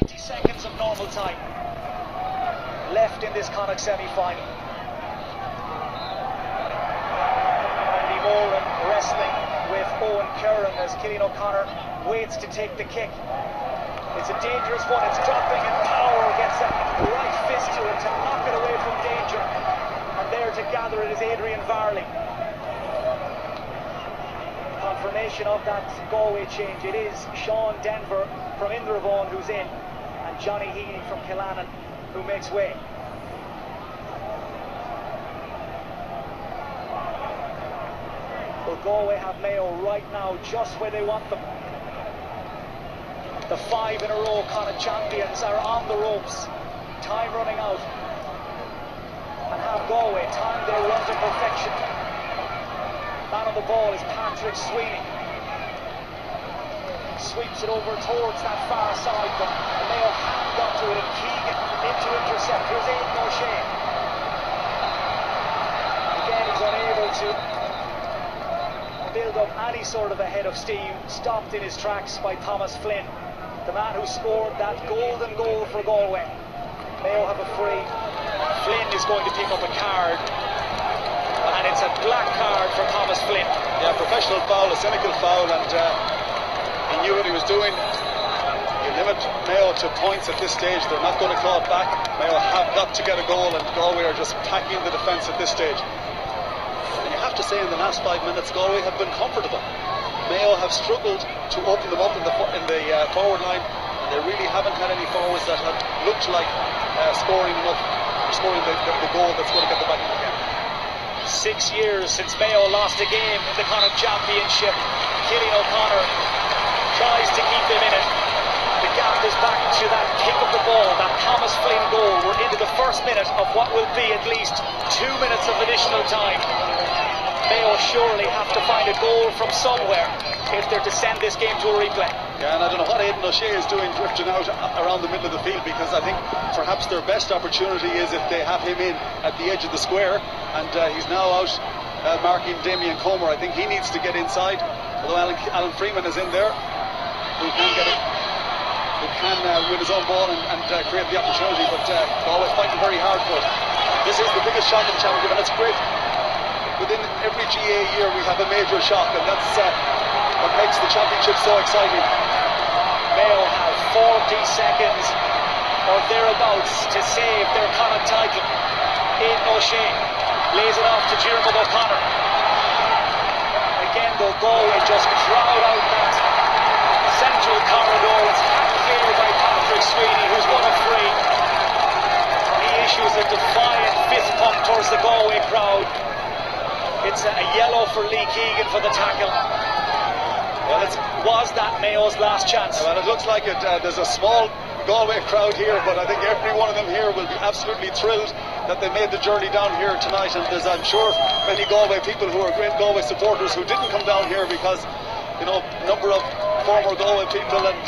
20 seconds of normal time left in this Connacht semi-final. Andy Moran wrestling with Owen Curran as Cillian O'Connor waits to take the kick. It's a dangerous one, it's dropping, and Power gets a right fist to it to knock it away from danger. And there to gather it is Adrian Varley. Confirmation of that Galway change. It is Sean Denver from Indravaughan who's in, and Johnny Heaney from Killannon who makes way. Well, Galway have Mayo right now just where they want them. The 5 in a row Connacht champions are on the ropes. Time running out. And have Galway time their run to perfection. Man on the ball is Patrick Sweeney. Sweeps it over towards that far side, but Mayo haven't got to it, and Keegan into intercept. Here's Aidan O'Shea. Again, he's unable to build up any sort of a head of steam. Stopped in his tracks by Thomas Flynn, the man who scored that golden goal for Galway. Mayo have a free. Flynn is going to pick up a card, and it's a black card for Thomas Flynn. Yeah, professional foul, a cynical foul, and he knew what he was doing. You limit Mayo to points at this stage. They're not going to claw it back. Mayo have got to get a goal, and Galway are just packing the defence at this stage. And you have to say, in the last 5 minutes, Galway have been comfortable. Mayo have struggled to open them up in the forward line. They really haven't had any forwards that have looked like scoring enough, or scoring the goal that's going to get them back in the game. 6 years since Mayo lost a game in the Connacht Championship. Cillian O'Connor tries to keep them in it. The gap is back to that kick of the ball, that Thomas Flynn goal. We're into the first minute of what will be at least 2 minutes of additional time. Mayo surely have to find a goal from somewhere if they're to send this game to a replay. Yeah, and I don't know what Aidan O'Shea is doing drifting out around the middle of the field, because I think perhaps their best opportunity is if they have him in at the edge of the square, and he's now out marking Damien Comer. I think he needs to get inside, although Alan Freeman is in there, who can get it, who can win his own ball and create the opportunity, but Galway fighting very hard for it. This is the biggest shock in the championship, and it's great. Within every GA year we have a major shock, and that's what makes the championship so exciting. Mayo have 40 seconds or thereabouts to save their Connacht title. Aidan O'Shea lays it off to Diarmuid O'Connor. Again though, Galway just crowd out that central corridor. It's hacked clear by Patrick Sweeney, who's won a free. He issues a defiant fist pump towards the Galway crowd. It's a yellow for Lee Keegan for the tackle. Well, was that Mayo's last chance? Well, it looks like it. There's a small Galway crowd here, but I think every one of them here will be absolutely thrilled that they made the journey down here tonight. And there's, I'm sure, many Galway people who are great Galway supporters who didn't come down here because, you know, a number of former Galway people and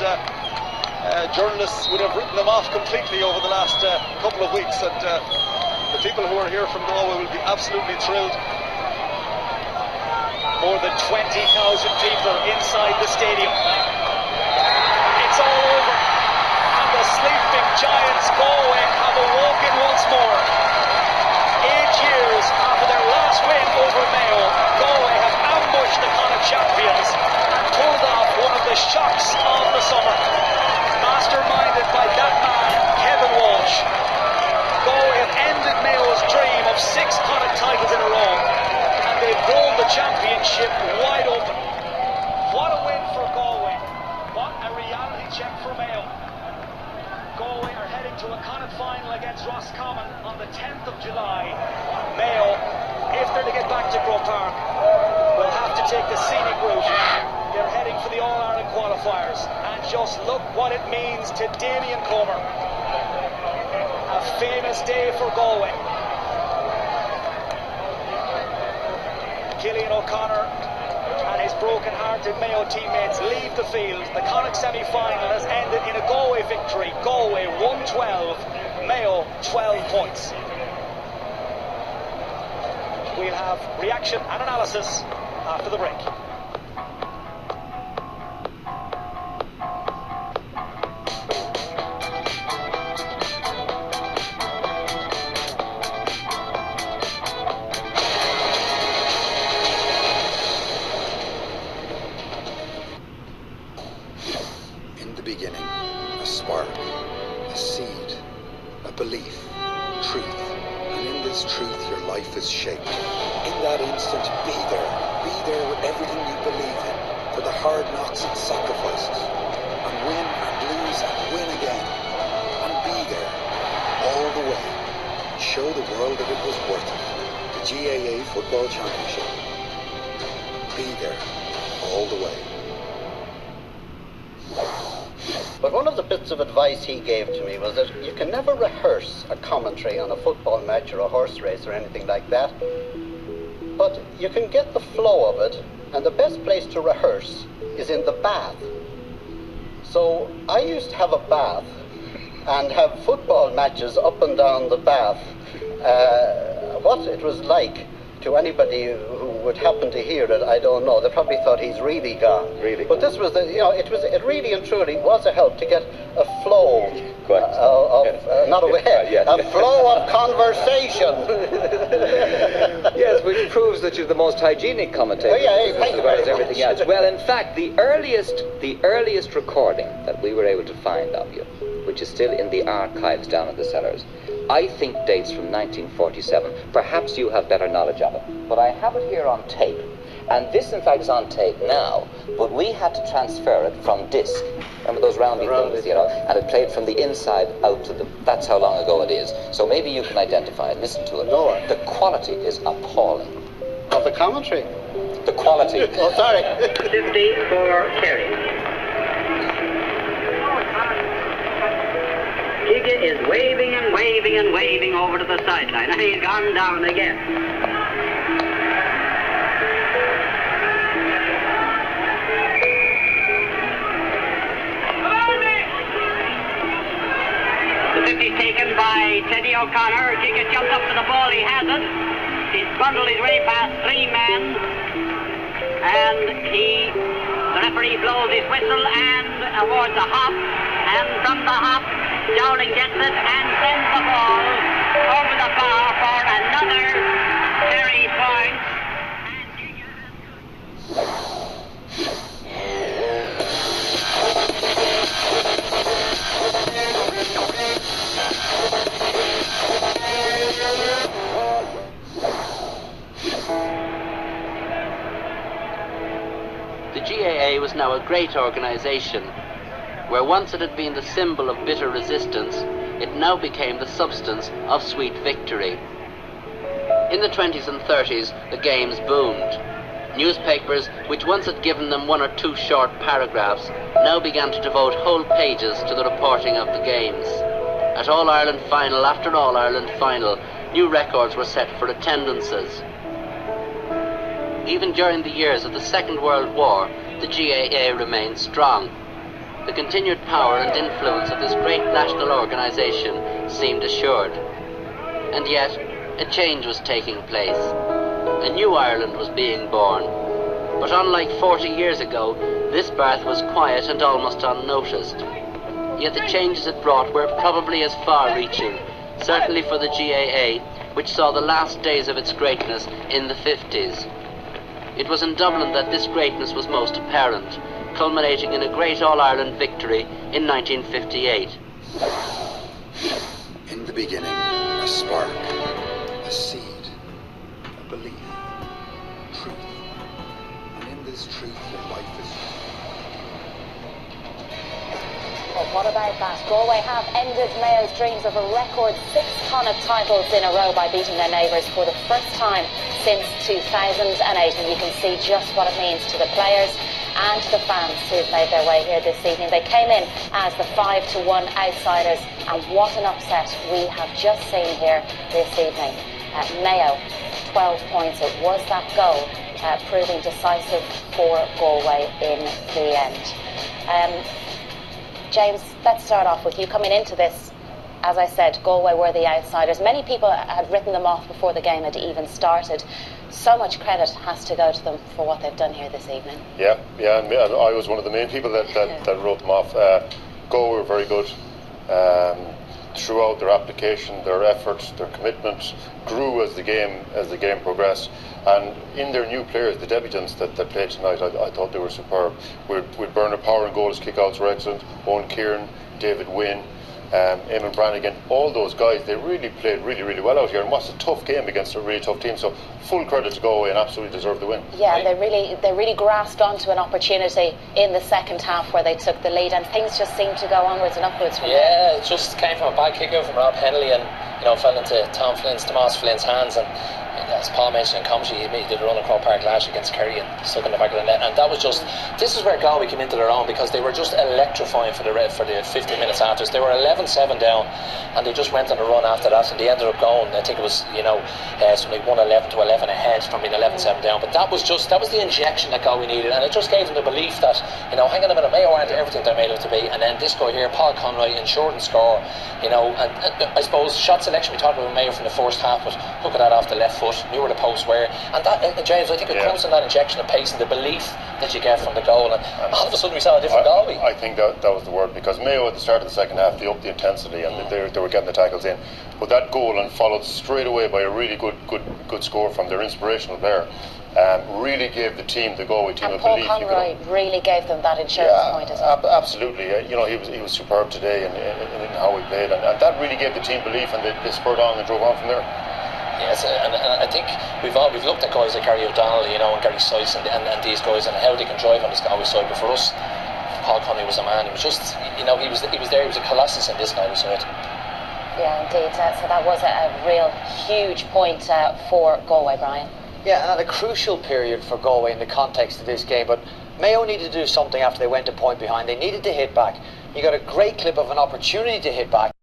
journalists would have written them off completely over the last couple of weeks. And the people who are here from Galway will be absolutely thrilled. More than 20,000 people inside the stadium. It's all over, and the sleeping giants Galway have awoken once more. 8 years after their last win over Mayo, Galway have ambushed the Connacht champions and pulled off one of the shocks of the summer. Masterminded by that man, Kevin Walsh, Galway have ended Mayo's dream of 6 Connacht titles in a row. They've blown the championship wide open. What a win for Galway. What a reality check for Mayo. Galway are heading to a Connacht final against Roscommon on the 10th of July. Mayo, if they're to get back to Croke Park, will have to take the scenic route. They're heading for the All-Ireland qualifiers. And just look what it means to Damien Comer. A famous day for Galway. Cillian O'Connor and his broken-hearted Mayo teammates leave the field. The Connacht semi-final has ended in a Galway victory. Galway 112, Mayo 12 points. We'll have reaction and analysis after the break. a spark, a seed, a belief, truth, and in this truth your life is shaped. In that instant, be there with everything you believe in, for the hard knocks and sacrifices, and win and lose and win again, and be there all the way. Show the world that it was worth it. The GAA Football Championship. Be there all the way. But one of the bits of advice he gave to me was that you can never rehearse a commentary on a football match or a horse race or anything like that. But you can get the flow of it, and the best place to rehearse is in the bath. So I used to have a bath and have football matches up and down the bath. What it was like to anybody who would happen to hear it, I don't know. They probably thought he's really gone. Really but this was it really and truly was a help to get a flow a flow of conversation. Yes, which proves that you're the most hygienic commentator as well as everything else. Well, in fact, the earliest recording that we were able to find of you, which is still in the archives down in the cellars, I think dates from 1947. Perhaps you have better knowledge of it. But I have it here on tape. And this, in fact, is on tape now. But we had to transfer it from disc. Remember those roundy things, you know? And it played from the inside out to the... That's how long ago it is. So maybe you can identify it. Listen to it. No. The quality is appalling. Of the commentary? The quality. Oh, sorry. 50 for Kerry. Giga is waving and waving and waving over to the sideline, and he's gone down again. The 50's taken by Teddy O'Connor. Giga jumps up to the ball, he has it. He's bundled his way past 3 men, and the referee blows his whistle and awards a hop, and from the hop, Dowling gets it and sends the ball over the bar for another Kerry point. The GAA was now a great organisation. Where once it had been the symbol of bitter resistance, it now became the substance of sweet victory. In the 20s and 30s, the games boomed. Newspapers, which once had given them 1 or 2 short paragraphs, now began to devote whole pages to the reporting of the games. At All-Ireland final after All-Ireland final, new records were set for attendances. Even during the years of the Second World War, the GAA remained strong. The continued power and influence of this great national organisation seemed assured. And yet, a change was taking place. A new Ireland was being born. But unlike 40 years ago, this birth was quiet and almost unnoticed. Yet the changes it brought were probably as far-reaching, certainly for the GAA, which saw the last days of its greatness in the 50s. It was in Dublin that this greatness was most apparent, culminating in a great All-Ireland victory in 1958. In the beginning, a spark, a seed, a belief, truth, and in this truth your life is... Well, what about that? Galway have ended Mayo's dreams of a record 6 Connacht titles in a row by beating their neighbours for the first time since 2008, and you can see just what it means to the players and to the fans who've made their way here this evening. They came in as the 5-1 outsiders, and what an upset we have just seen here this evening. Mayo, 12 points. It was that goal proving decisive for Galway in the end. James, let's start off with you coming into this. As I said, Galway were the outsiders. Many people had written them off before the game had even started. So much credit has to go to them for what they've done here this evening. Yeah, and I was one of the main people that wrote them off. Galway were very good. Throughout their application, their effort, their commitment grew as the game progressed. And in their new players, the debutants that played tonight, I thought they were superb. With Bernard Power and goals, kick-outs were excellent. Owen Kieran, David Wynne, Eamon Brannigan, all those guys, they really played really well out here, and was a tough game against a really tough team. So full credit to Galway, and absolutely deserved the win. Yeah, and they really grasped onto an opportunity in the second half where they took the lead, and things just seemed to go onwards and upwards from there. Yeah, it just came from a bad kick out from Rob Henley, and fell into Tomas Flynn's hands. And as Paul mentioned in commentary, he did a run at Croke Park last year against Kerry and stuck in the back of the net, and that was just, this is where Galway came into their own, because they were just electrifying for the 15 minutes after. They were 11-7 down, and they just went on a run after that, and they ended up going, I think it was something 1-11 to 11 ahead from being 11-7 down. But that was the injection that Galway needed, and it just gave them the belief that, hang on a minute, Mayo aren't everything they're made out to be. And then this guy here, Paul Conroy, ensured and score, and I suppose shot selection, we talked about Mayo from the first half, but look at that off the left foot, knew where the posts were, and that, James, I think it comes from that injection of pace and the belief that you get from the goal, and all of a sudden we saw a different Galway. I think that was the word, because Mayo at the start of the second half, they upped the intensity, and they were getting the tackles in. But that goal, and followed straight away by a really good score from their inspirational player, really gave the team, the Galway team, and a Paul belief. Conroy really gave them that insurance point as well. Absolutely. He was superb today in how he played, and that really gave the team belief, and they spurred on and drove on from there. Yes, and I think we've looked at guys like Gary O'Donnell, and Gary Sykes, and these guys, and how they can drive on this Galway side. But for us, Paul Conroy was a man. He was just, he was there. He was a colossus in this Galway side. Yeah, indeed. So that was a real huge point for Galway, Brian. Yeah, and a crucial period for Galway in the context of this game. But Mayo needed to do something after they went a point behind. They needed to hit back. You got a great clip of an opportunity to hit back.